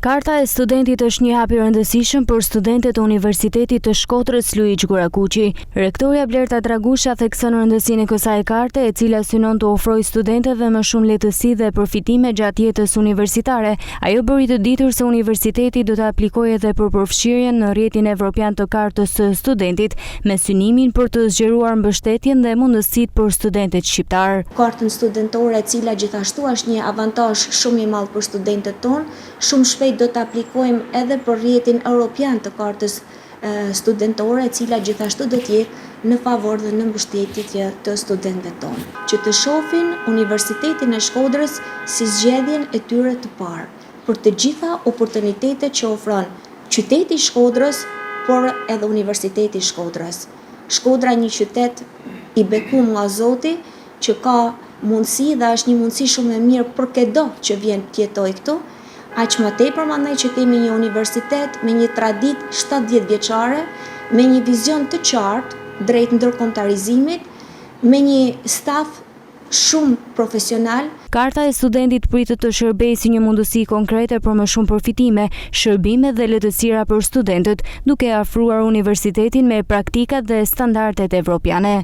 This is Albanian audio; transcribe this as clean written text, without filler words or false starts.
Karta e studentit është një hap i rëndësishëm për studentët e Universitetit të Shkodrës Luiq Gurakuqi. Rektoria Blerta Dragusha thekson rëndësinë e kësaj karte, e cila synon të ofrojë studentëve më shumë lehtësi dhe përfitime gjatë jetës universitare. Ajo bëri të ditur se universiteti do të aplikojë edhe për përfshirjen në rrjetin evropian të kartës së studentit, me synimin për të zgjeruar mbështetjen dhe mundësitë për studentët shqiptar. Kartën studentore, e cila gjithashtu është një avantazh shumë i madh për studentët tonë, shumë shpejt do të aplikojmë edhe për rrjetin europian të kartës studentore, e cila gjithashtu do të jetë në favor dhe në mbështetje të studentëve tonë, që të shohin Universitetin e Shkodrës si zgjedhjen e tyre të parë për të gjitha oportunitetet që ofron qyteti i Shkodrës, por edhe Universiteti i Shkodrës. Shkodra një qytet i bekuar nga Zoti, që ka mundësi dhe është një mundësi shumë e mirë për çdo që vjen të jetojë këtu. Aq më tepër mandaj që kemi një universitet me një traditë 70 vjeçare, me një vizion të qartë drejt ndërkombëtarizimit, me një staf shumë profesional. Karta e studentit pritet të shërbejë si një mundësi konkrete për më shumë përfitime, shërbime dhe lehtësira për studentët, duke afruar universitetin me praktikat dhe standardet evropiane.